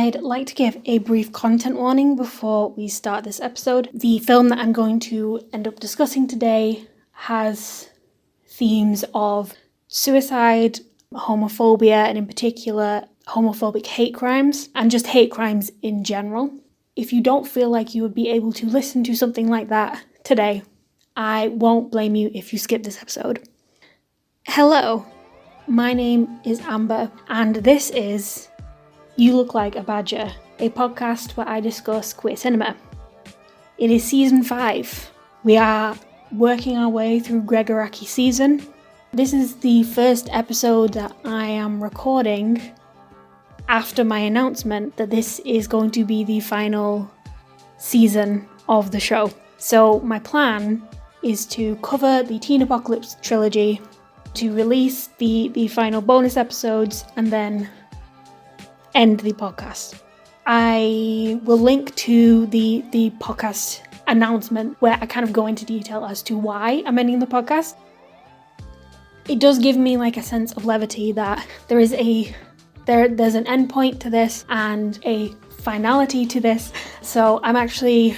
I'd like to give a brief content warning before we start this episode. The film that I'm going to end up discussing today has themes of suicide, homophobia, and in particular, homophobic hate crimes, and just hate crimes in general. If you don't feel like you would be able to listen to something like that today, I won't blame you if you skip this episode. Hello, my name is Amber, and this is You Look Like a Badger, a podcast where I discuss queer cinema. It is season 5. We are working our way through Greg Araki's season. This is the first episode that I am recording after my announcement that this is going to be the final season of the show. So my plan is to cover the Teen Apocalypse trilogy, to release the final bonus episodes, and then end the podcast. I will link to the podcast announcement where I kind of go into detail as to why I'm ending the podcast. It does give me like a sense of levity that there's an end point to this and a finality to this. So I'm actually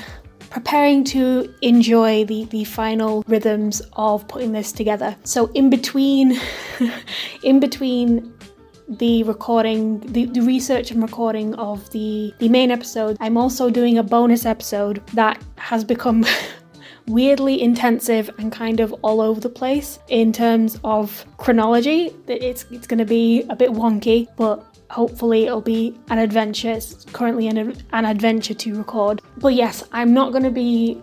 preparing to enjoy the final rhythms of putting this together. So in between the recording, the research and recording of the main episode, I'm also doing a bonus episode that has become weirdly intensive and kind of all over the place in terms of chronology. It's going to be a bit wonky, but hopefully it'll be an adventure. It's currently an adventure to record. But yes, I'm not going to be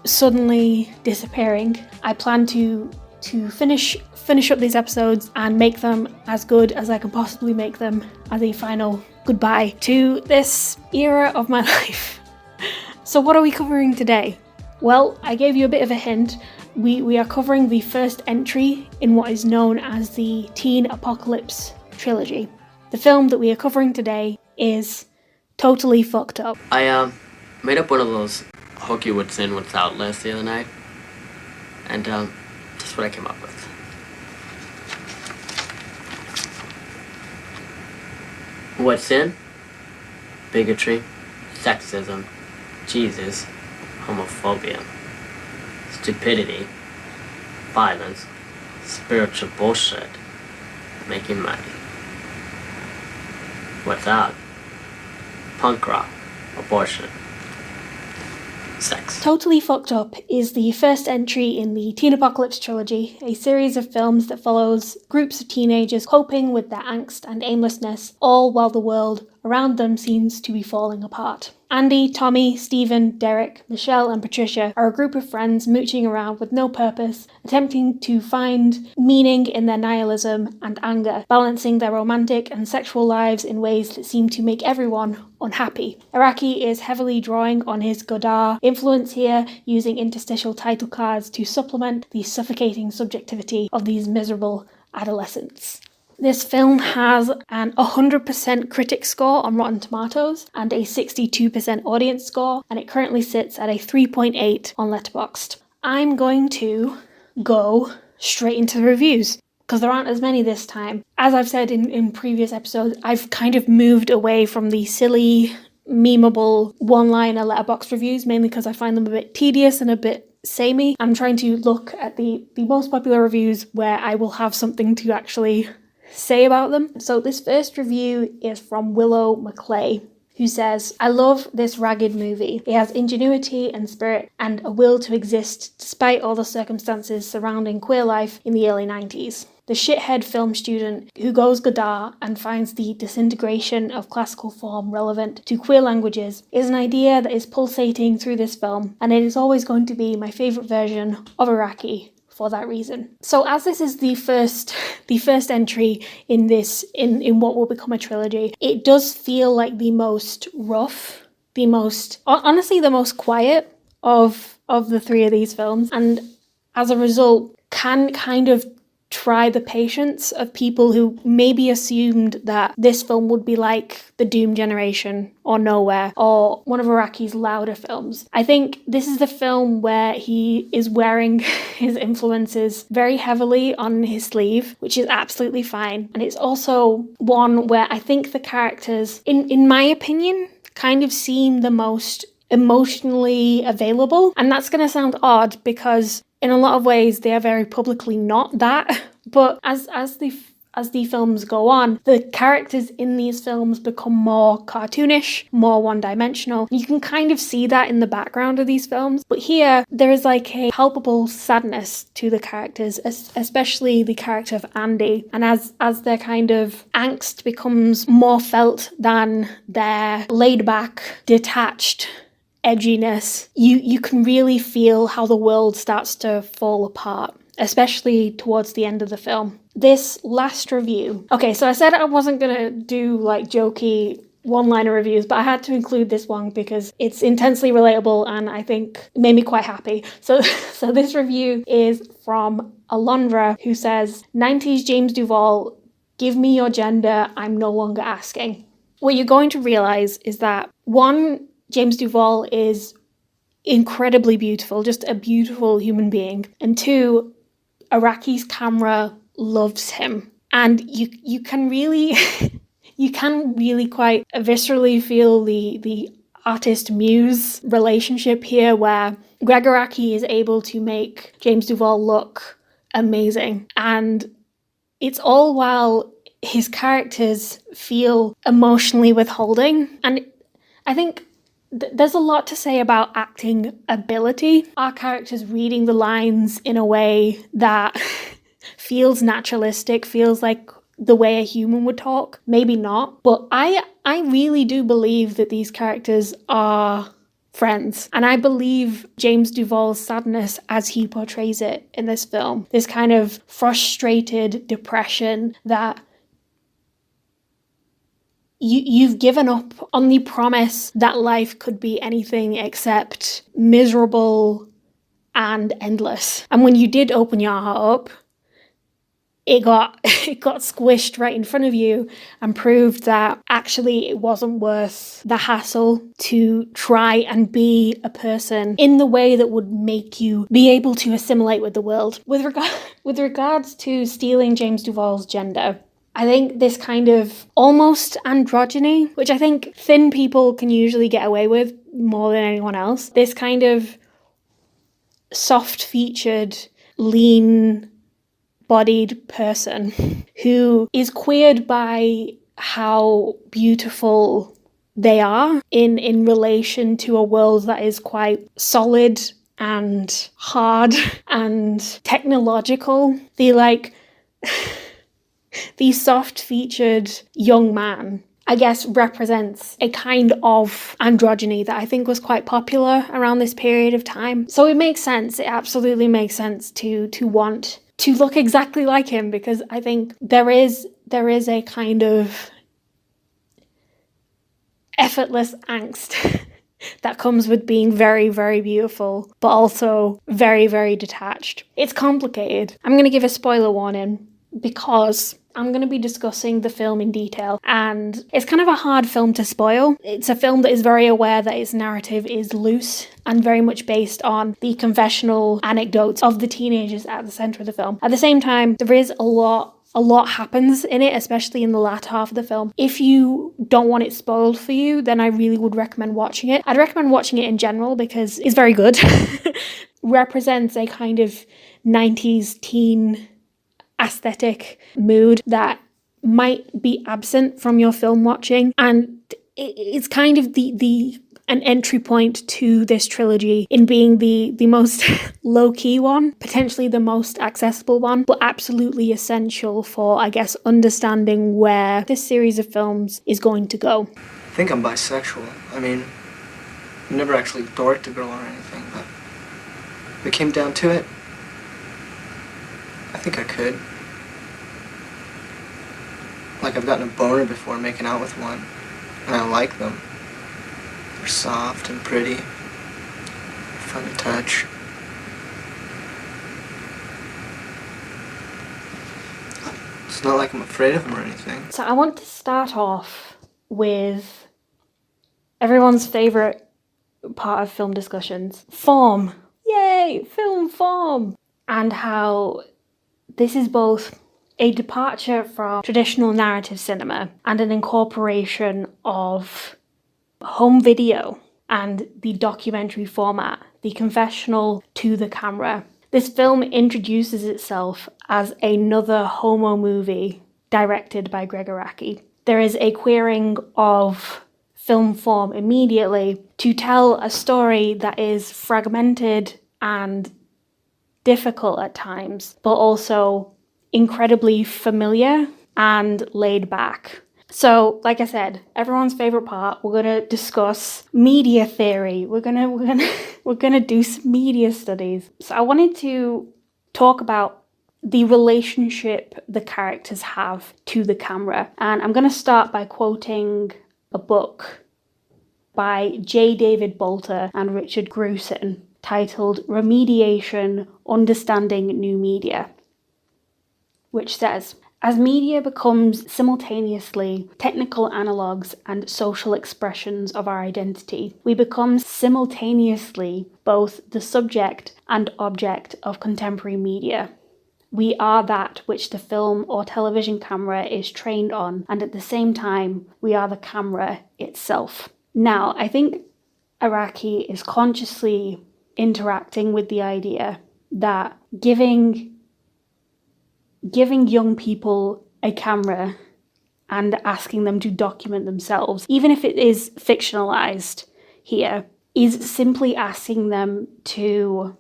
suddenly disappearing. I plan to finish up these episodes and make them as good as I can possibly make them as a final goodbye to this era of my life. So what are we covering today? Well, I gave you a bit of a hint. We are covering the first entry in what is known as the Teen Apocalypse trilogy. The film that we are covering today is Totally Fucked Up. I made up one of those hokey what's in, what's out lists the other night. And that's what I came up with. What's in? Bigotry, sexism, Jesus, homophobia, stupidity, violence, spiritual bullshit, making money. What's out? Punk rock, abortion, sex. Totally Fucked Up is the first entry in the Teen Apocalypse trilogy, a series of films that follows groups of teenagers coping with their angst and aimlessness, all while the world around them seems to be falling apart. Andy, Tommy, Stephen, Derek, Michelle, and Patricia are a group of friends mooching around with no purpose, attempting to find meaning in their nihilism and anger, balancing their romantic and sexual lives in ways that seem to make everyone unhappy. Araki is heavily drawing on his Godard influence here, using interstitial title cards to supplement the suffocating subjectivity of these miserable adolescents. This film has an 100% critic score on Rotten Tomatoes and a 62% audience score, and it currently sits at a 3.8 on Letterboxd. I'm going to go straight into the reviews, because there aren't as many this time. As I've said in previous episodes, I've kind of moved away from the silly, memeable one-liner Letterboxd reviews, mainly because I find them a bit tedious and a bit samey. I'm trying to look at the most popular reviews where I will have something to actually say about them. So this first review is from Willow McClay, who says, "I love this ragged movie. It has ingenuity and spirit and a will to exist despite all the circumstances surrounding queer life in the early 90s. The shithead film student who goes Godard and finds the disintegration of classical form relevant to queer languages is an idea that is pulsating through this film, and it is always going to be my favourite version of Araki for that reason." So as this is the first entry in what will become a trilogy, it does feel like the most rough, honestly the most quiet of the three of these films, and as a result can kind of try the patience of people who maybe assumed that this film would be like The Doom Generation or Nowhere or one of Araki's louder films. I think this is the film where he is wearing his influences very heavily on his sleeve, which is absolutely fine. And it's also one where I think the characters, in my opinion, kind of seem the most emotionally available. And that's going to sound odd because in a lot of ways they are very publicly not that. But as the films go on, the characters in these films become more cartoonish, more one-dimensional. You can kind of see that in the background of these films. But here, there is like a palpable sadness to the characters, especially the character of Andy. And as their kind of angst becomes more felt than their laid-back, detached edginess, you can really feel how the world starts to fall apart, especially towards the end of the film. This last review. Okay, so I said I wasn't gonna do like jokey one-liner reviews, but I had to include this one because it's intensely relatable and I think made me quite happy. So this review is from Alondra, who says, "90s James Duval, give me your gender, I'm no longer asking." What you're going to realize is that one, James Duval is incredibly beautiful, just a beautiful human being. And two, Araki's camera loves him. And you can really you can really quite viscerally feel the artist-muse relationship here, where Greg Araki is able to make James Duval look amazing. And it's all while his characters feel emotionally withholding. And I think there's a lot to say about acting ability. Our characters reading the lines in a way that feels naturalistic, feels like the way a human would talk. Maybe not, but I really do believe that these characters are friends. And I believe James Duval's sadness as he portrays it in this film. This kind of frustrated depression that you've given up on the promise that life could be anything except miserable and endless. And when you did open your heart up, it got squished right in front of you and proved that actually it wasn't worth the hassle to try and be a person in the way that would make you be able to assimilate with the world. With regards to stealing James Duval's gender, I think this kind of almost androgyny, which I think thin people can usually get away with more than anyone else, this kind of soft-featured, lean-bodied person who is queered by how beautiful they are in relation to a world that is quite solid and hard and technological. The soft-featured young man, I guess, represents a kind of androgyny that I think was quite popular around this period of time. So it makes sense, it absolutely makes sense to want to look exactly like him, because I think there is a kind of effortless angst that comes with being very, very beautiful, but also very, very detached. It's complicated. I'm going to give a spoiler warning because I'm going to be discussing the film in detail, and it's kind of a hard film to spoil. It's a film that is very aware that its narrative is loose and very much based on the confessional anecdotes of the teenagers at the centre of the film. At the same time, there is a lot happens in it, especially in the latter half of the film. If you don't want it spoiled for you, then I really would recommend watching it. I'd recommend watching it in general because it's very good. Represents a kind of 90s teen aesthetic mood that might be absent from your film watching, and it's kind of an entry point to this trilogy in being the most low-key one, potentially the most accessible one, but absolutely essential for, I guess, understanding where this series of films is going to go. I think I'm bisexual. I mean, I've never actually dorked a girl or anything, but if it came down to it, I think I could. Like, I've gotten a boner before making out with one, and I like them. They're soft and pretty, fun to touch. It's not like I'm afraid of them or anything. So I want to start off with everyone's favourite part of film discussions. Form. Yay! Film form! And how this is both a departure from traditional narrative cinema and an incorporation of home video and the documentary format, the confessional to the camera. This film introduces itself as another homo movie directed by Greg Araki. There is a queering of film form immediately to tell a story that is fragmented and difficult at times, but also incredibly familiar and laid back. So, like I said, everyone's favorite part, we're gonna discuss media theory. We're gonna do some media studies. So I wanted to talk about the relationship the characters have to the camera. And I'm gonna start by quoting a book by J. David Bolter and Richard Grusin titled Remediation, Understanding New Media, which says, as media becomes simultaneously technical analogues and social expressions of our identity, we become simultaneously both the subject and object of contemporary media. We are that which the film or television camera is trained on, and at the same time, we are the camera itself. Now, I think Araki is consciously interacting with the idea that giving young people a camera and asking them to document themselves, even if it is fictionalized here, is simply asking them to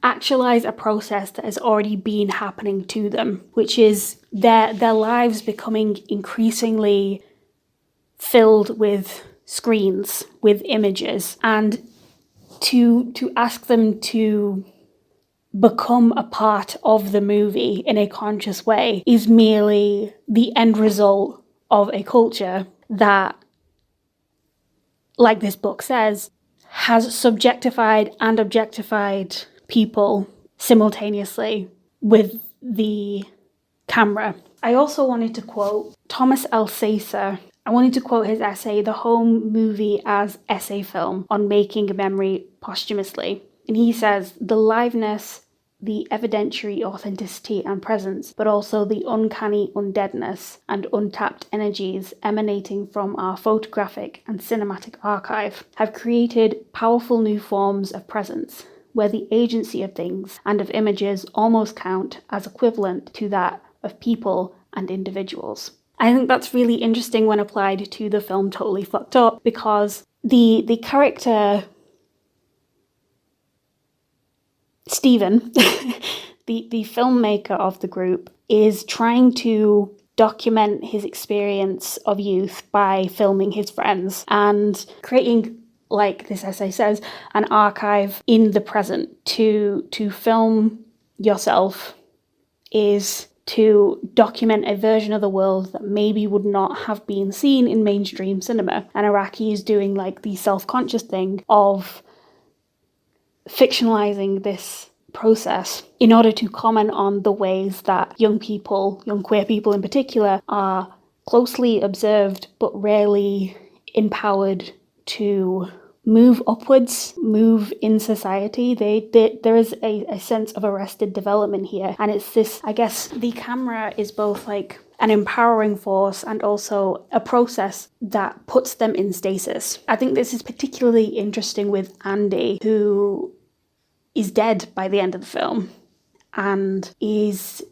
actualize a process that has already been happening to them, which is their lives becoming increasingly filled with screens, with images, and to ask them to become a part of the movie in a conscious way is merely the end result of a culture that, like this book says, has subjectified and objectified people simultaneously with the camera. I also wanted to quote Thomas Alsacer. I wanted to quote his essay, The Home Movie as Essay Film on Making a Memory Posthumously. And he says, the liveness, the evidentiary authenticity and presence, but also the uncanny undeadness and untapped energies emanating from our photographic and cinematic archive have created powerful new forms of presence, where the agency of things and of images almost count as equivalent to that of people and individuals. I think that's really interesting when applied to the film Totally Fucked Up, because the character Stephen, the filmmaker of the group, is trying to document his experience of youth by filming his friends and creating, like this essay says, an archive in the present. To film yourself is to document a version of the world that maybe would not have been seen in mainstream cinema. And Araki is doing like the self-conscious thing of fictionalizing this process in order to comment on the ways that young people, young queer people in particular, are closely observed but rarely empowered to move upwards, move in society. There is a sense of arrested development here. And it's this, I guess, the camera is both like an empowering force and also a process that puts them in stasis. I think this is particularly interesting with Andy, who is dead by the end of the film, and his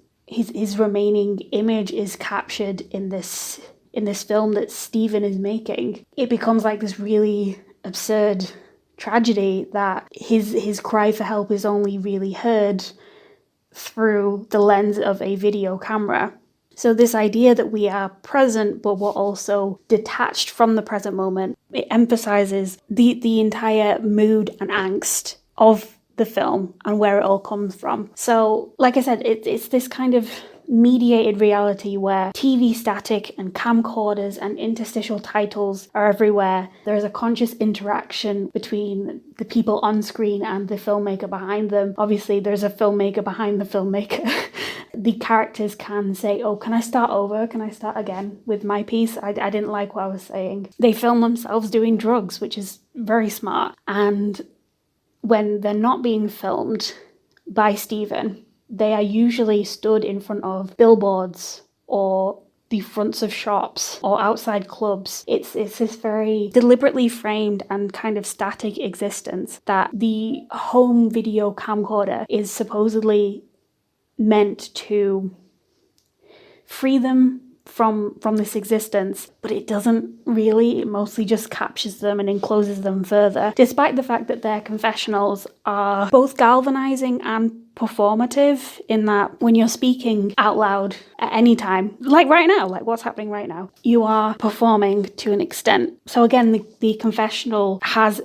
remaining image is captured in this film that Stephen is making. It becomes like this really absurd tragedy that his cry for help is only really heard through the lens of a video camera. So this idea that we are present but we're also detached from the present moment, it emphasizes the entire mood and angst of the film and where it all comes from. So like I said, it's this kind of mediated reality where TV static and camcorders and interstitial titles are everywhere. There is a conscious interaction between the people on screen and the filmmaker behind them. Obviously, there's a filmmaker behind the filmmaker. The characters can say, oh, can I start over? Can I start again with my piece? I didn't like what I was saying. They film themselves doing drugs, which is very smart. And when they're not being filmed by Stephen, they are usually stood in front of billboards or the fronts of shops or outside clubs. It's this very deliberately framed and kind of static existence that the home video camcorder is supposedly meant to free them from this existence, but it doesn't really. It mostly just captures them and encloses them further, despite the fact that their confessionals are both galvanizing and performative, in that when you're speaking out loud at any time, like right now, like what's happening right now, you are performing to an extent. So again, the confessional has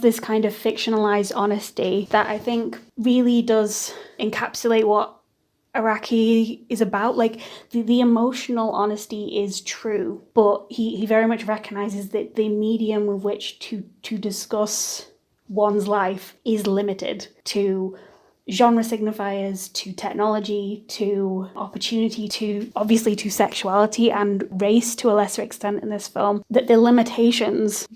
this kind of fictionalized honesty that I think really does encapsulate what Araki is about. Like the emotional honesty is true, but he very much recognizes that the medium with which to discuss one's life is limited to genre signifiers, to technology, to opportunity, to obviously to sexuality and race to a lesser extent in this film, that the limitations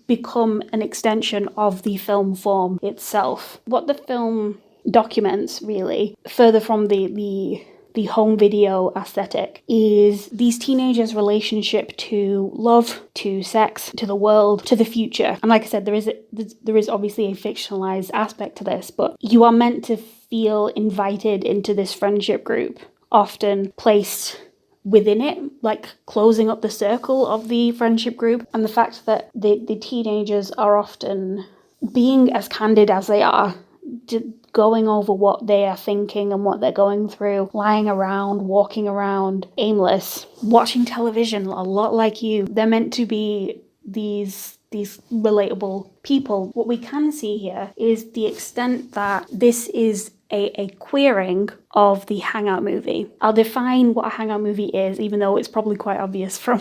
become an extension of the film form itself. What the film documents, really, further from the home video aesthetic, is these teenagers' relationship to love, to sex, to the world, to the future. And like I said, there is obviously a fictionalized aspect to this, but you are meant to feel invited into this friendship group, often placed within it, like closing up the circle of the friendship group. And the fact that the teenagers are often being as candid as they are, going over what they are thinking and what they're going through, lying around, walking around, aimless, watching television a lot like you. They're meant to be these relatable people. What we can see here is the extent that this is a queering of the hangout movie. I'll define what a hangout movie is, even though it's probably quite obvious from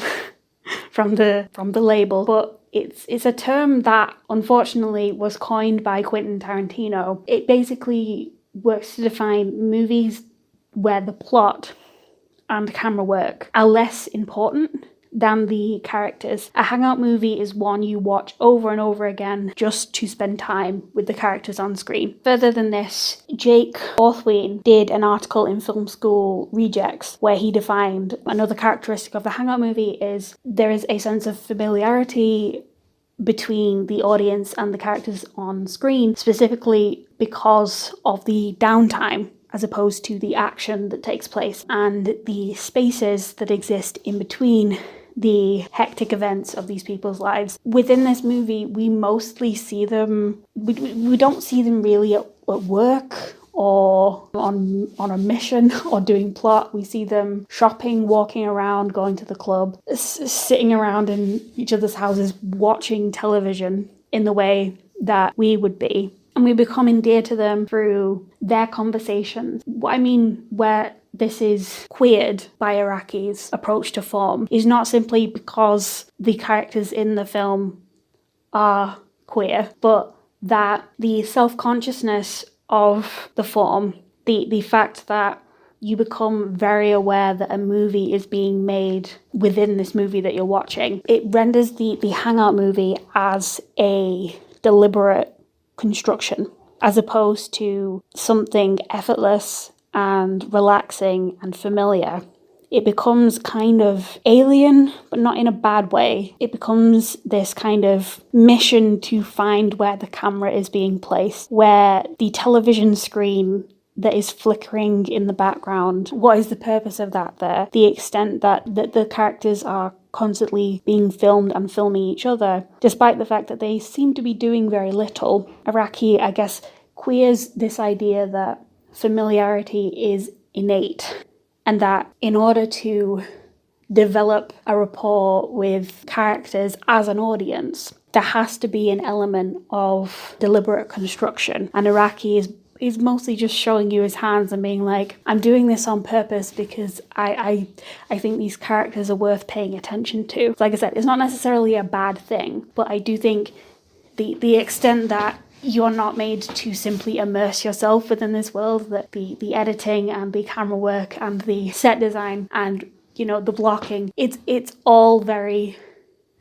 the label, but it's a term that unfortunately was coined by Quentin Tarantino. It basically works to define movies where the plot and camera work are less important than the characters. A hangout movie is one you watch over and over again just to spend time with the characters on screen. Further than this, Jake Orthwein did an article in Film School Rejects where he defined another characteristic of the hangout movie is there is a sense of familiarity between the audience and the characters on screen, specifically because of the downtime as opposed to the action that takes place and the spaces that exist in between the hectic events of these people's lives. Within this movie, we mostly see them, we don't see them really at work or on a mission or doing plot. We see them shopping, walking around, going to the club, sitting around in each other's houses, watching television in the way that we would be. And we become endeared to them through their conversations. What I mean, where this is queered by Araki's approach to form is not simply because the characters in the film are queer, but that the self-consciousness of the form, the fact that you become very aware that a movie is being made within this movie that you're watching, it renders the hangout movie as a deliberate construction, as opposed to something effortless and relaxing and familiar. It becomes kind of alien, but not in a bad way. It becomes this kind of mission to find where the camera is being placed, where the television screen that is flickering in the background, what is the purpose of that there? The extent that the characters are constantly being filmed and filming each other, despite the fact that they seem to be doing very little. Araki, I guess, queers this idea that familiarity is innate, and that in order to develop a rapport with characters as an audience, there has to be an element of deliberate construction. And Araki he's mostly just showing you his hands and being like, I'm doing this on purpose because I think these characters are worth paying attention to. Like I said, it's not necessarily a bad thing, but I do think the extent that you're not made to simply immerse yourself within this world, that the editing and the camera work and the set design and, you know, the blocking, it's all very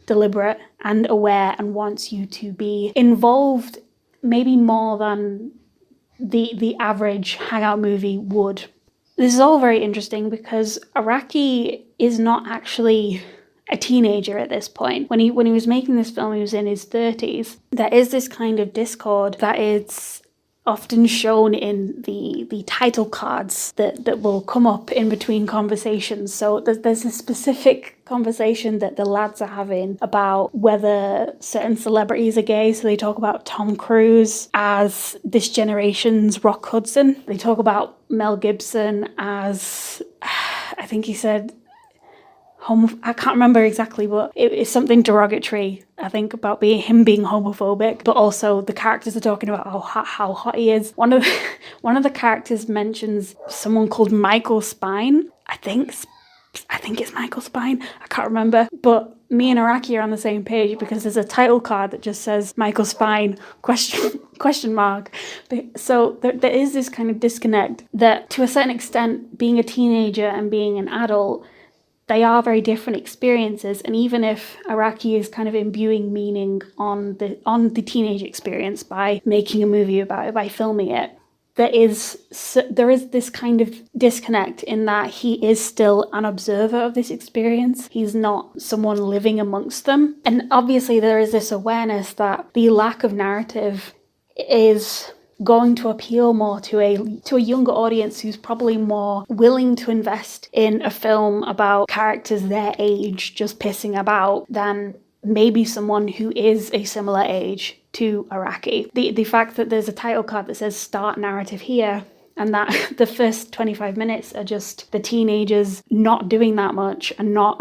deliberate and aware and wants you to be involved maybe more than the average hangout movie would. This is all very interesting because Araki is not actually a teenager at this point. When he was making this film, he was in his 30s. There is this kind of discord that is often shown in the title cards that will come up in between conversations. So there's a specific conversation that the lads are having about whether certain celebrities are gay. So they talk about Tom Cruise as this generation's Rock Hudson. They talk about Mel Gibson as, I think he said, I can't remember exactly, but it's something derogatory, I think, about him being homophobic, but also the characters are talking about how hot he is. One of the characters mentions someone called Michael Spine. I think it's Michael Spine. I can't remember. But me and Araki are on the same page because there's a title card that just says Michael Spine, question mark. So there is this kind of disconnect that, to a certain extent, being a teenager and being an adult, they are very different experiences. And even if Araki is kind of imbuing meaning on the teenage experience by making a movie about it, by filming it, there is this kind of disconnect in that he is still an observer of this experience. He's not someone living amongst them. And obviously there is this awareness that the lack of narrative is going to appeal more to a younger audience who's probably more willing to invest in a film about characters their age just pissing about than maybe someone who is a similar age to Araki. The fact that there's a title card that says start narrative here, and that the first 25 minutes are just the teenagers not doing that much and not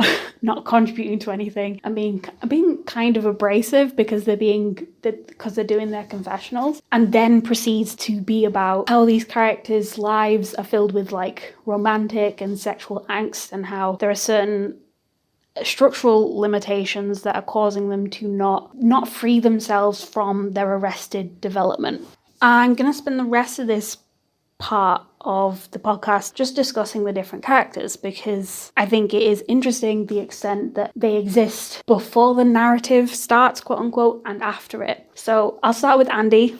contributing to anything and being kind of abrasive because they're doing their confessionals, and then proceeds to be about how these characters' lives are filled with like romantic and sexual angst, and how there are certain structural limitations that are causing them to not free themselves from their arrested development. I'm going to spend the rest of this part of the podcast just discussing the different characters, because I think it is interesting the extent that they exist before the narrative starts, quote unquote, and after it. So I'll start with Andy,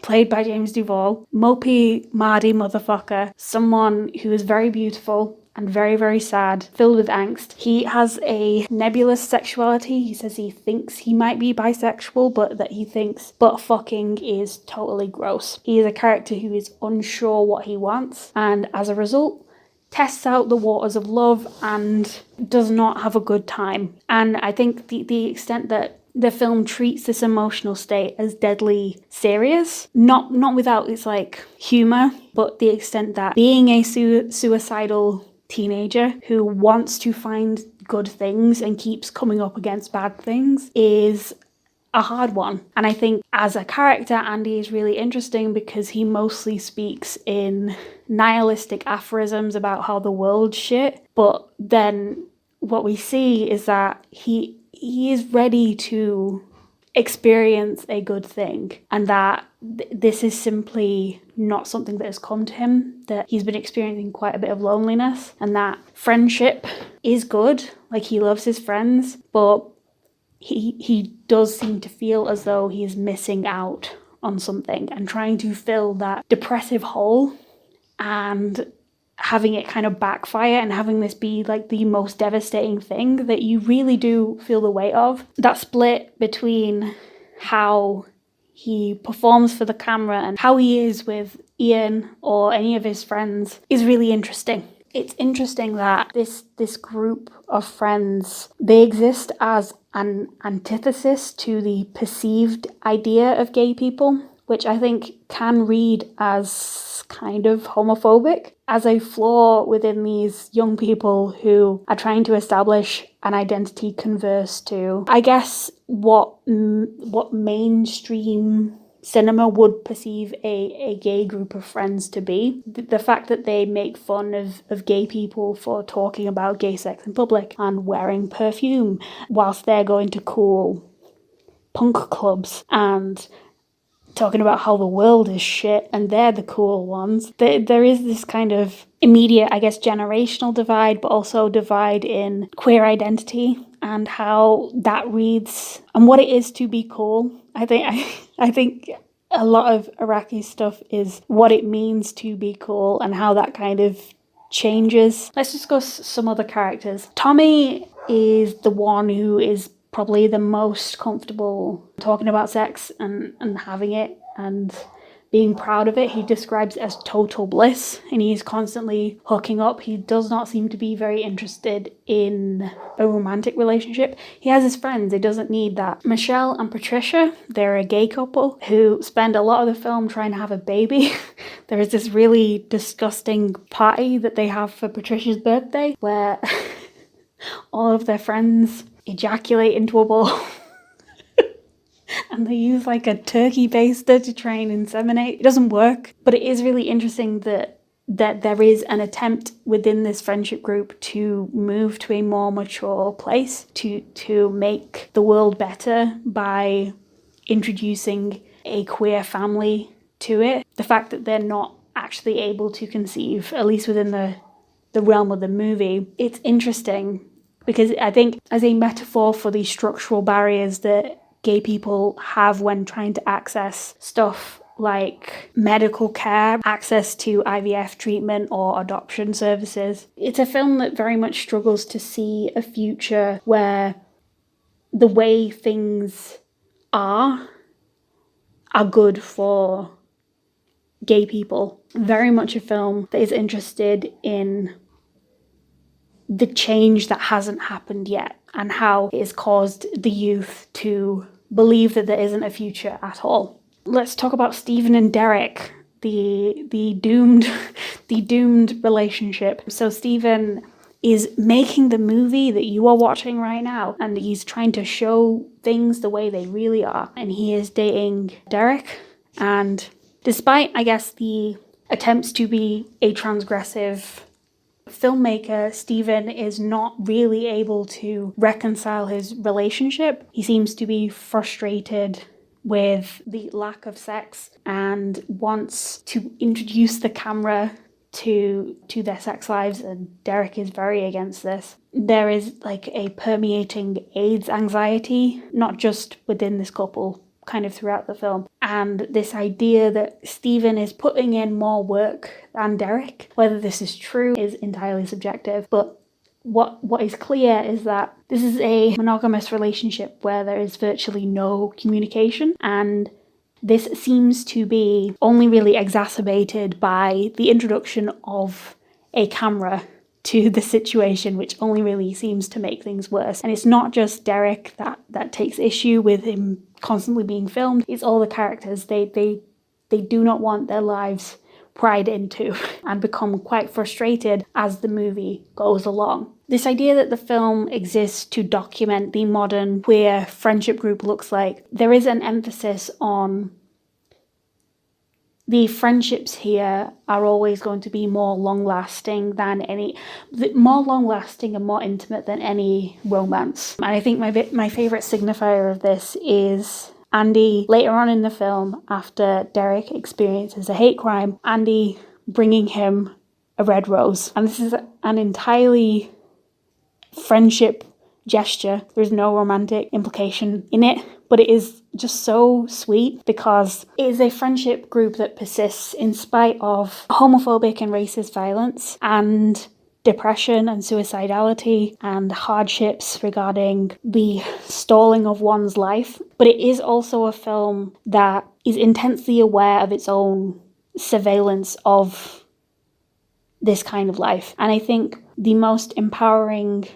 played by James Duval. Mopey Mardy motherfucker, someone who is very beautiful and very, very sad, filled with angst. He has a nebulous sexuality. He says he thinks he might be bisexual, but that he thinks butt fucking is totally gross. He is a character who is unsure what he wants, and as a result, tests out the waters of love and does not have a good time. And I think the extent that the film treats this emotional state as deadly serious, not without its like humor, but the extent that being a suicidal teenager who wants to find good things and keeps coming up against bad things is a hard one. And I think as a character, Andy is really interesting because he mostly speaks in nihilistic aphorisms about how the world's shit, but then what we see is that he is ready to experience a good thing, and that this is simply not something that has come to him, that he's been experiencing quite a bit of loneliness, and that friendship is good, like he loves his friends, but he does seem to feel as though he is missing out on something and trying to fill that depressive hole, and having it kind of backfire and having this be like the most devastating thing that you really do feel the weight of. That split between how he performs for the camera and how he is with Ian or any of his friends is really interesting. It's interesting that this group of friends, they exist as an antithesis to the perceived idea of gay people, which I think can read as kind of homophobic, as a flaw within these young people who are trying to establish an identity converse to, I guess, what mainstream cinema would perceive a gay group of friends to be. The fact that they make fun of gay people for talking about gay sex in public and wearing perfume whilst they're going to cool punk clubs and talking about how the world is shit and they're the cool ones. There is this kind of immediate, I guess, generational divide, but also divide in queer identity and how that reads and what it is to be cool. I think a lot of Iraqi stuff is what it means to be cool and how that kind of changes. Let's discuss some other characters. Tommy is the one who is probably the most comfortable talking about sex and having it and being proud of it. He describes it as total bliss and he's constantly hooking up. He does not seem to be very interested in a romantic relationship. He has his friends, he doesn't need that. Michelle and Patricia, they're a gay couple who spend a lot of the film trying to have a baby. There is this really disgusting party that they have for Patricia's birthday where all of their friends ejaculate into a bowl. And they use like a turkey baster to try and inseminate. It doesn't work, but it is really interesting that there is an attempt within this friendship group to move to a more mature place, to make the world better by introducing a queer family to it. The fact that they're not actually able to conceive, at least within the realm of the movie, it's interesting because I think as a metaphor for the structural barriers that gay people have when trying to access stuff like medical care, access to IVF treatment or adoption services. It's a film that very much struggles to see a future where the way things are good for gay people. Very much a film that is interested in the change that hasn't happened yet and how it has caused the youth to believe that there isn't a future at all. Let's talk about Stephen and Derek, the doomed relationship. So Stephen is making the movie that you are watching right now, and he's trying to show things the way they really are. And he is dating Derek, and despite, I guess, the attempts to be a transgressive filmmaker, Stephen is not really able to reconcile his relationship. He seems to be frustrated with the lack of sex and wants to introduce the camera to their sex lives, and Derek is very against this. There is like a permeating AIDS anxiety, not just within this couple, kind of throughout the film, and this idea that Stephen is putting in more work than Derek. Whether this is true is entirely subjective, but what is clear is that this is a monogamous relationship where there is virtually no communication, and this seems to be only really exacerbated by the introduction of a camera to the situation, which only really seems to make things worse. And it's not just Derek that takes issue with him constantly being filmed, it's all the characters. They do not want their lives pried into and become quite frustrated as the movie goes along. This idea that the film exists to document the modern queer friendship group looks like, there is an emphasis on the friendships here are always going to be more long-lasting and more intimate than any romance. And I think my favourite signifier of this is Andy, later on in the film, after Derek experiences a hate crime, Andy bringing him a red rose. And this is an entirely friendship gesture. There's no romantic implication in it, but it is just so sweet because it is a friendship group that persists in spite of homophobic and racist violence and depression and suicidality and hardships regarding the stalling of one's life. But it is also a film that is intensely aware of its own surveillance of this kind of life. And I think the most empowering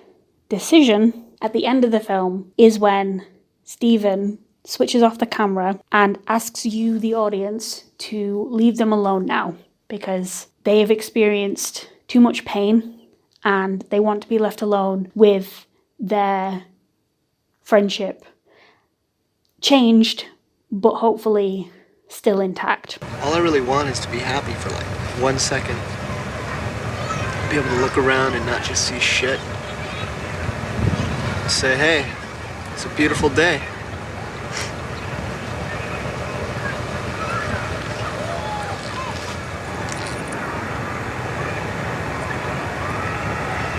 decision at the end of the film is when Stephen switches off the camera and asks you, the audience, to leave them alone now because they have experienced too much pain and they want to be left alone with their friendship changed, but hopefully still intact. All I really want is to be happy for like 1 second. Be able to look around and not just see shit. Say, hey, it's a beautiful day.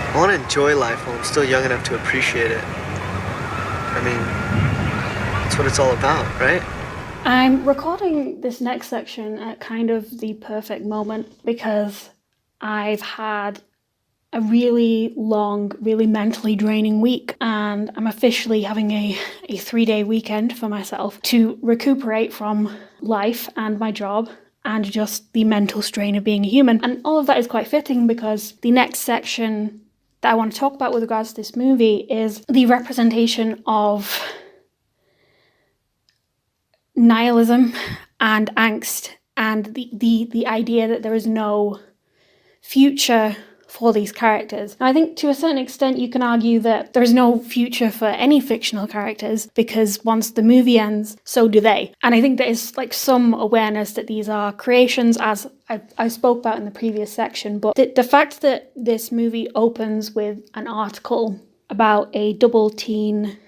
I want to enjoy life while I'm still young enough to appreciate it. I mean, that's what it's all about, right? I'm recording this next section at kind of the perfect moment because I've had a really long, really mentally draining week, and I'm officially having a 3-day weekend for myself to recuperate from life and my job and just the mental strain of being a human. And all of that is quite fitting because the next section that I want to talk about with regards to this movie is the representation of nihilism and angst and the idea that there is no future for these characters. Now, I think to a certain extent you can argue that there is no future for any fictional characters because once the movie ends, so do they. And I think there is like some awareness that these are creations, as I spoke about in the previous section, but the fact that this movie opens with an article about a double teen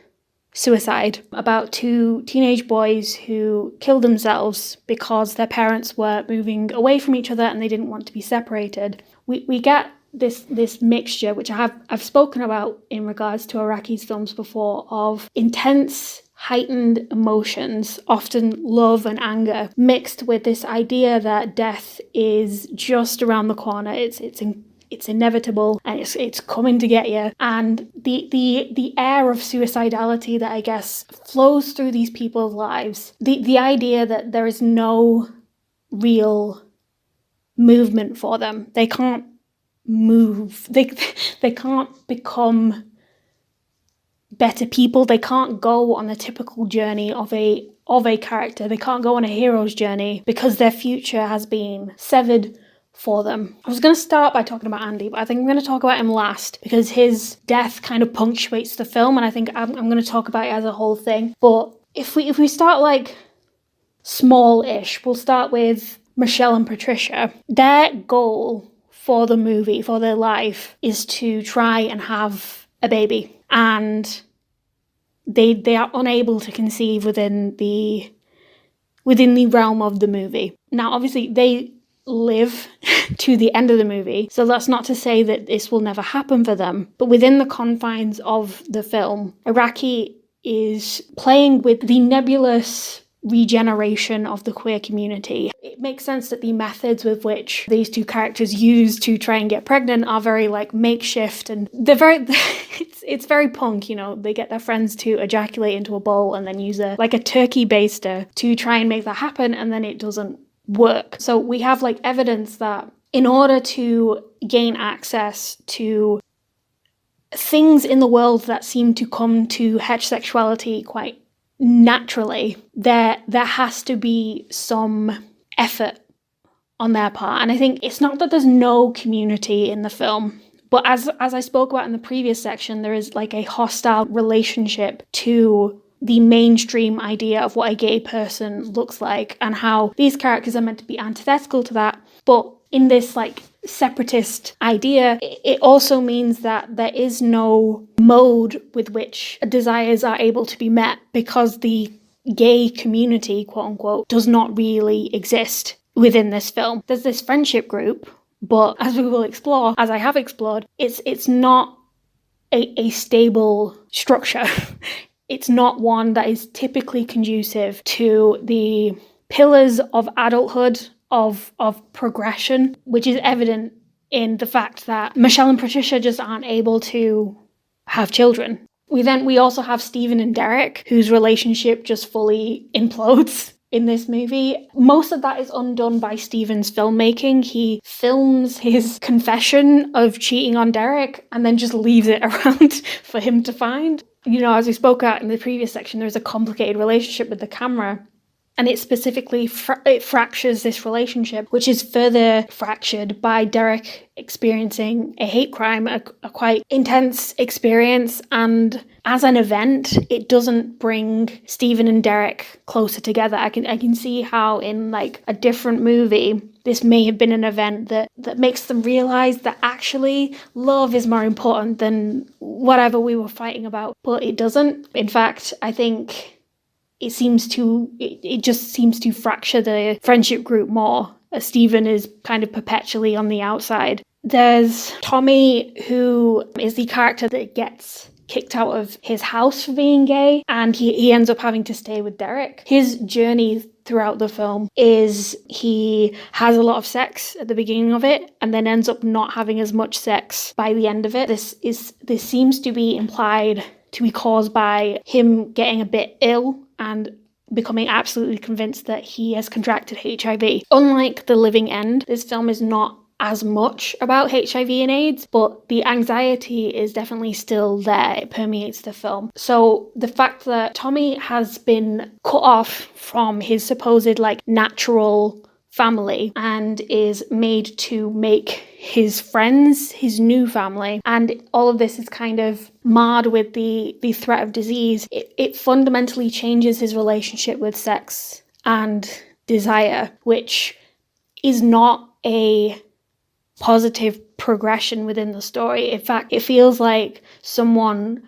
suicide, about 2 teenage boys who killed themselves because their parents were moving away from each other and they didn't want to be separated. We get this mixture, which I've spoken about in regards to Araki's films before, of intense, heightened emotions, often love and anger, mixed with this idea that death is just around the corner. It's inevitable and it's coming to get you. And the air of suicidality that I guess flows through these people's lives. The idea that there is no real movement for them. They can't move. They can't become better people. They can't go on the typical journey of a character. They can't go on a hero's journey because their future has been severed for them. I was going to start by talking about Andy, but I think I'm going to talk about him last because his death kind of punctuates the film, and I think I'm going to talk about it as a whole thing. But if we start like small-ish, we'll start with Michelle and Patricia. Their goal for the movie, for their life, is to try and have a baby, and they are unable to conceive within the realm of the movie. Now, obviously, they live to the end of the movie, so that's not to say that this will never happen for them, but within the confines of the film, Araki is playing with the nebulous regeneration of the queer community. It makes sense that the methods with which these 2 characters use to try and get pregnant are very like makeshift, and they're very it's very punk, you know. They get their friends to ejaculate into a bowl and then use a turkey baster to try and make that happen, and then it doesn't work. So we have like evidence that in order to gain access to things in the world that seem to come to heterosexuality quite naturally, there has to be some effort on their part. And I think it's not that there's no community in the film, but as I spoke about in the previous section, there is like a hostile relationship to the mainstream idea of what a gay person looks like and how these characters are meant to be antithetical to that. But in this like separatist idea, it also means that there is no mode with which desires are able to be met because the gay community, quote unquote, does not really exist within this film. There's this friendship group, but as we will explore, as I have explored, it's not a stable structure. It's not one that is typically conducive to the pillars of adulthood, of progression, which is evident in the fact that Michelle and Patricia just aren't able to have children. We also have Stephen and Derek, whose relationship just fully implodes in this movie. Most of that is undone by Stephen's filmmaking. He films his confession of cheating on Derek and then just leaves it around for him to find. You know, as we spoke about in the previous section, there's a complicated relationship with the camera. And it specifically it fractures this relationship, which is further fractured by Derek experiencing a hate crime, a quite intense experience. And as an event, it doesn't bring Stephen and Derek closer together. I can see how in like a different movie, this may have been an event that makes them realize that actually love is more important than whatever we were fighting about. But it doesn't. In fact, I think it just seems to fracture the friendship group more, as Stephen is kind of perpetually on the outside. There's Tommy, who is the character that gets kicked out of his house for being gay, and he ends up having to stay with Derek. His journey throughout the film is he has a lot of sex at the beginning of it and then ends up not having as much sex by the end of it. This seems to be implied to be caused by him getting a bit ill and becoming absolutely convinced that he has contracted HIV. Unlike The Living End, this film is not as much about HIV and AIDS, but the anxiety is definitely still there. It permeates the film. So the fact that Tommy has been cut off from his supposed like natural family and is made to make his friends his new family, and all of this is kind of marred with the threat of disease, it fundamentally changes his relationship with sex and desire, which is not a positive progression within the story. In fact, it feels like someone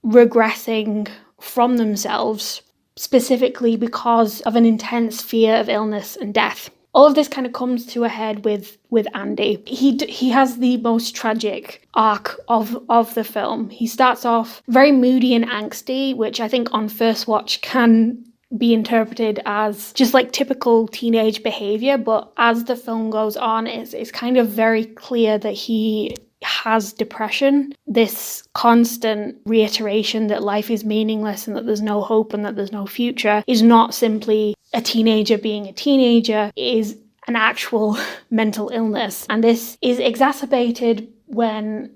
regressing from themselves, specifically because of an intense fear of illness and death. All of this kind of comes to a head with Andy. He has the most tragic arc of the film. He starts off very moody and angsty, which I think on first watch can be interpreted as just like typical teenage behavior, but as the film goes on, it's kind of very clear that he has depression. This constant reiteration that life is meaningless and that there's no hope and that there's no future is not simply a teenager being a teenager, it is an actual mental illness. And this is exacerbated when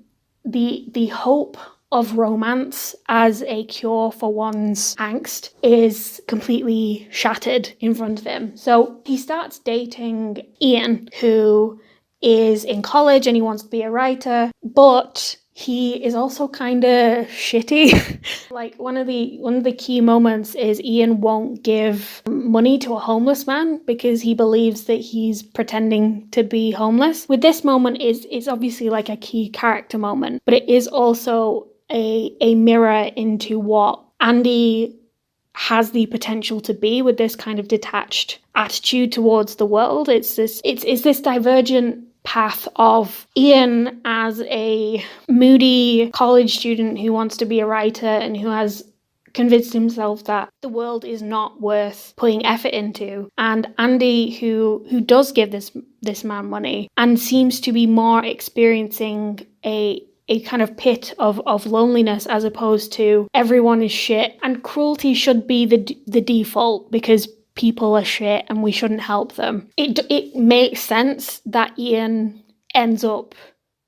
the hope of romance as a cure for one's angst is completely shattered in front of him. So he starts dating Ian, who is in college and he wants to be a writer, but he is also kind of shitty. Like one of the key moments is Ian won't give money to a homeless man because he believes that he's pretending to be homeless. With this moment is obviously like a key character moment, but it is also a mirror into what Andy has the potential to be with this kind of detached attitude towards the world. It's this divergent path of Ian as a moody college student who wants to be a writer and who has convinced himself that the world is not worth putting effort into, and Andy who does give this man money and seems to be more experiencing a kind of pit of loneliness as opposed to everyone is shit and cruelty should be the default because people are shit and we shouldn't help them. It makes sense that Ian ends up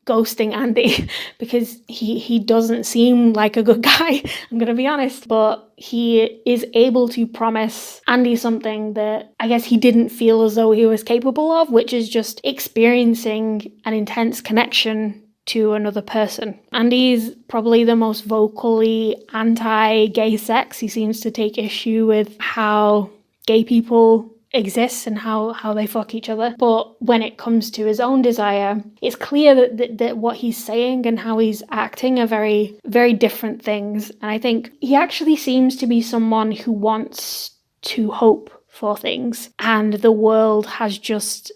ghosting Andy because he doesn't seem like a good guy, I'm gonna be honest, but he is able to promise Andy something that I guess he didn't feel as though he was capable of, which is just experiencing an intense connection to another person. Andy's probably the most vocally anti-gay sex. He seems to take issue with how gay people exist and how they fuck each other. But when it comes to his own desire, it's clear that what he's saying and how he's acting are very, very different things. And I think he actually seems to be someone who wants to hope for things. And the world has just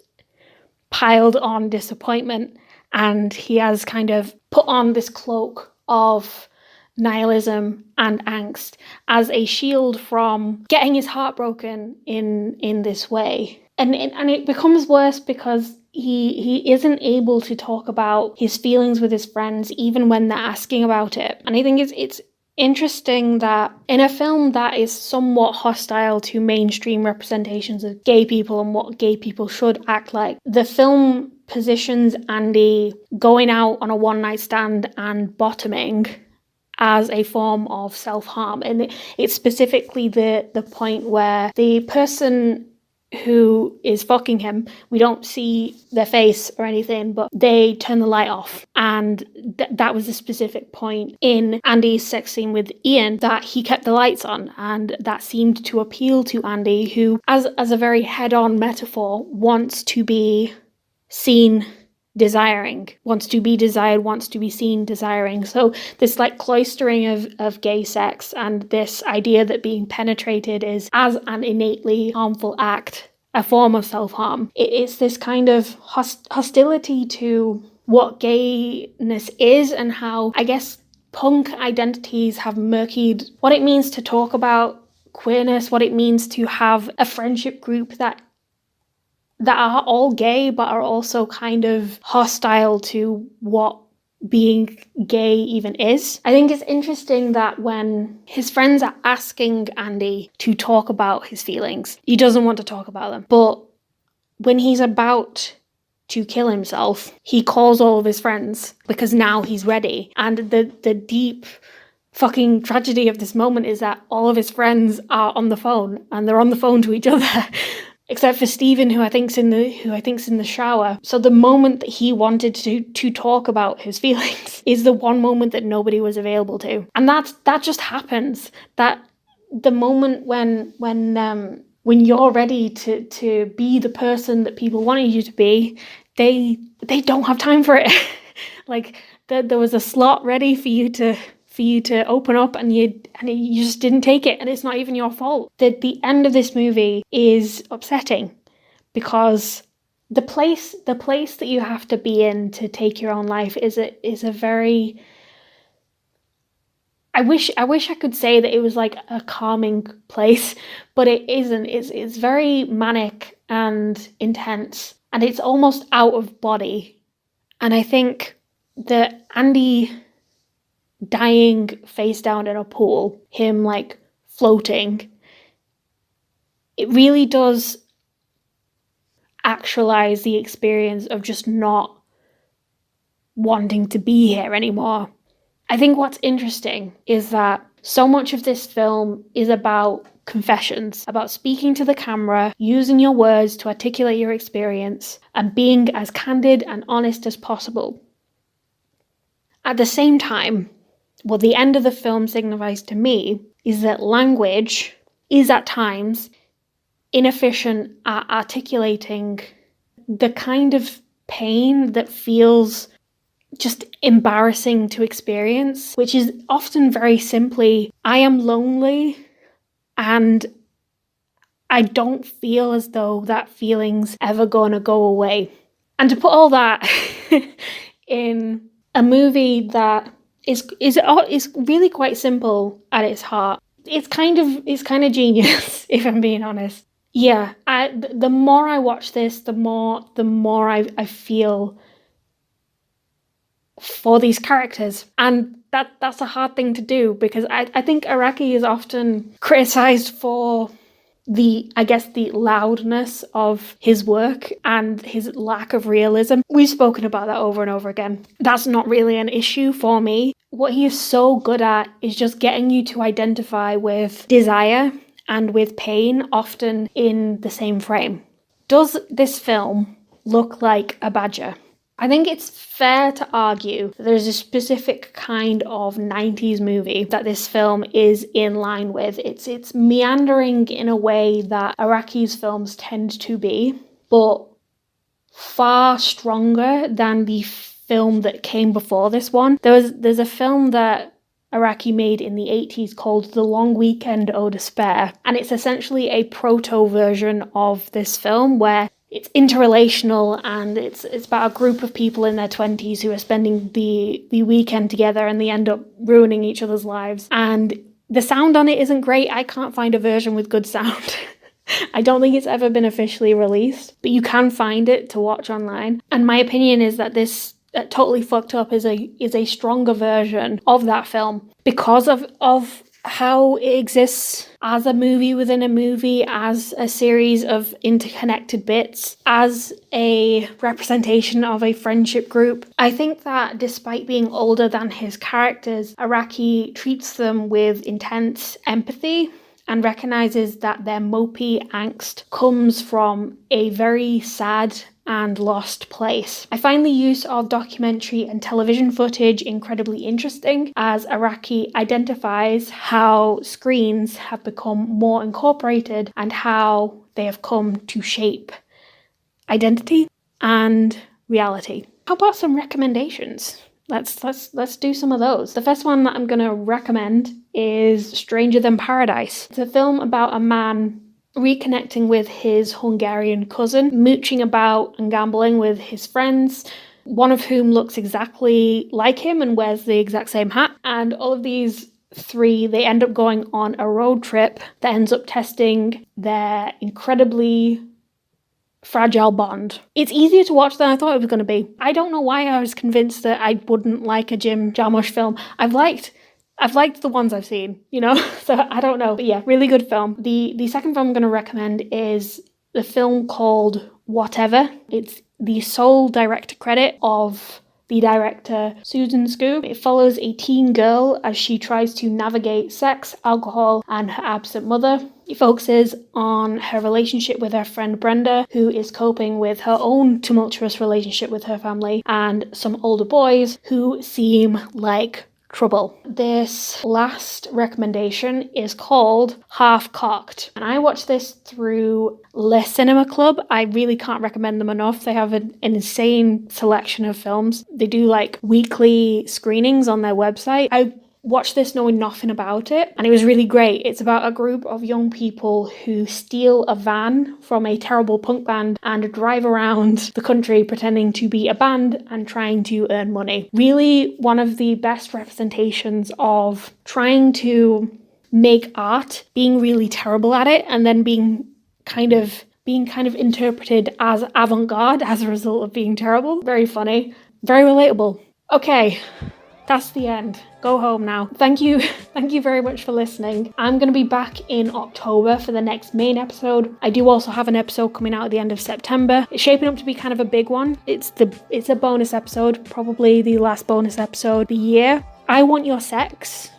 piled on disappointment. And he has kind of put on this cloak of nihilism and angst as a shield from getting his heart broken in this way. And it becomes worse because he isn't able to talk about his feelings with his friends even when they're asking about it. And I think it's interesting that in a film that is somewhat hostile to mainstream representations of gay people and what gay people should act like, the film positions Andy going out on a one-night stand and bottoming as a form of self-harm. And it's specifically the point where the person who is fucking him, we don't see their face or anything, but they turn the light off. And that was a specific point in Andy's sex scene with Ian, that he kept the lights on, and that seemed to appeal to Andy, who, as a very head-on metaphor, wants to be seen desiring, wants to be desired, wants to be seen desiring. So this like cloistering of gay sex and this idea that being penetrated is, as an innately harmful act, a form of self-harm. It's this kind of hostility to what gayness is, and how, I guess, punk identities have murkied what it means to talk about queerness, what it means to have a friendship group that are all gay but are also kind of hostile to what being gay even is. I think it's interesting that when his friends are asking Andy to talk about his feelings, he doesn't want to talk about them. But when he's about to kill himself, he calls all of his friends because now he's ready. And the deep fucking tragedy of this moment is that all of his friends are on the phone, and they're on the phone to each other. Except for Stephen, who I think's in the shower. So the moment that he wanted to talk about his feelings is the one moment that nobody was available to, and that just happens. That the moment when you're ready to be the person that people wanted you to be, they don't have time for it. Like there was a slot ready for you to open up, and you just didn't take it, and it's not even your fault. The end of this movie is upsetting, because the place that you have to be in to take your own life is a very, I wish I could say that it was like a calming place, but it isn't. It's very manic and intense, and it's almost out of body. And I think that Andy dying face down in a pool, him like floating, it really does actualize the experience of just not wanting to be here anymore. I think what's interesting is that so much of this film is about confessions, about speaking to the camera, using your words to articulate your experience, and being as candid and honest as possible. At the same time, what the end of the film signifies to me is that language is at times inefficient at articulating the kind of pain that feels just embarrassing to experience, which is often very simply, I am lonely and I don't feel as though that feeling's ever gonna go away. And to put all that in a movie that is really quite simple at its heart. It's kind of genius, if I'm being honest. Yeah, the more I watch this, the more I feel for these characters, and that's a hard thing to do, because I think Araki is often criticized for the loudness of his work and his lack of realism. We've spoken about that over and over again. That's not really an issue for me. What he is so good at is just getting you to identify with desire and with pain, often in the same frame. Does this film look like a badger? I think it's fair to argue that there's a specific kind of 90s movie that this film is in line with. It's meandering in a way that Araki's films tend to be, but far stronger than the film that came before this one. There's a film that Araki made in the 80s called The Long Weekend Ode Despair, and it's essentially a proto version of this film where it's interrelational, and it's about a group of people in their 20s who are spending the weekend together, and they end up ruining each other's lives. And the sound on it isn't great. I can't find a version with good sound. I don't think it's ever been officially released, but you can find it to watch online. And my opinion is that this Totally Fucked Up is a stronger version of that film because of how it exists as a movie within a movie, as a series of interconnected bits, as a representation of a friendship group. I think that despite being older than his characters, Araki treats them with intense empathy and recognizes that their mopey angst comes from a very sad and lost place. I find the use of documentary and television footage incredibly interesting, as Araki identifies how screens have become more incorporated and how they have come to shape identity and reality. How about some recommendations? Let's do some of those. The first one that I'm going to recommend is Stranger Than Paradise. It's a film about a man reconnecting with his Hungarian cousin, mooching about and gambling with his friends, one of whom looks exactly like him and wears the exact same hat. And all of these three, they end up going on a road trip that ends up testing their incredibly fragile bond. It's easier to watch than I thought it was going to be. I don't know why I was convinced that I wouldn't like a Jim Jarmusch film. I've liked the ones I've seen, so I don't know. But yeah, really good film. The second film I'm going to recommend is the film called Whatever. It's the sole director credit of the director Susan Skoo. It follows a teen girl as she tries to navigate sex, alcohol, and her absent mother. It focuses on her relationship with her friend Brenda, who is coping with her own tumultuous relationship with her family, and some older boys who seem like trouble. This last recommendation is called Half Cocked, and I watched this through Le Cinema Club. I really can't recommend them enough. They have an insane selection of films. They do like weekly screenings on their website. I watched this knowing nothing about it, and it was really great. It's about a group of young people who steal a van from a terrible punk band and drive around the country pretending to be a band and trying to earn money. Really one of the best representations of trying to make art, being really terrible at it, and then being kind of interpreted as avant-garde as a result of being terrible. Very funny, very relatable. Okay, that's the end. Go home now. Thank you very much for listening. I'm going to be back in October for the next main episode. I do also have an episode coming out at the end of September. It's shaping up to be kind of a big one. It's a bonus episode, probably the last bonus episode of the year. I Want Your Sex,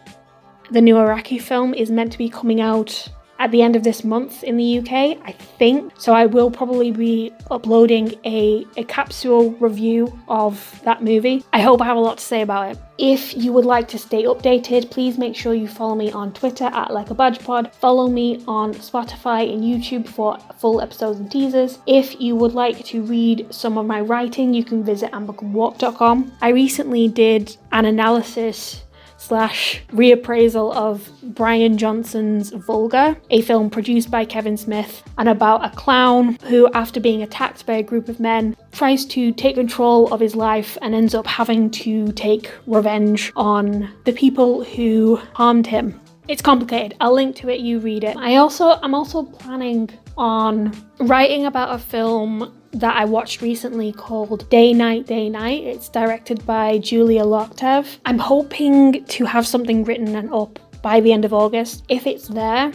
the new Araki film, is meant to be coming out at the end of this month in the UK, I think. So I will probably be uploading a capsule review of that movie. I hope I have a lot to say about it. If you would like to stay updated, please make sure you follow me on Twitter at LikeABadgePod. Follow me on Spotify and YouTube for full episodes and teasers. If you would like to read some of my writing, you can visit ambercomewalk.com. I recently did an analysis / reappraisal of Brian Johnson's Vulgar, a film produced by Kevin Smith and about a clown who, after being attacked by a group of men, tries to take control of his life and ends up having to take revenge on the people who harmed him. It's complicated. I'll link to it, you read it. I'm also planning on writing about a film that I watched recently called Day Night, Day Night. It's directed by Julia Loktev. I'm hoping to have something written and up by the end of August. If it's there,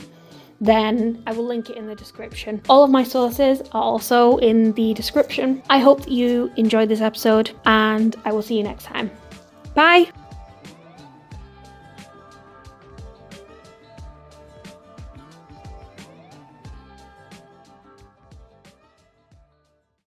then I will link it in the description. All of my sources are also in the description. I hope that you enjoyed this episode, and I will see you next time. Bye!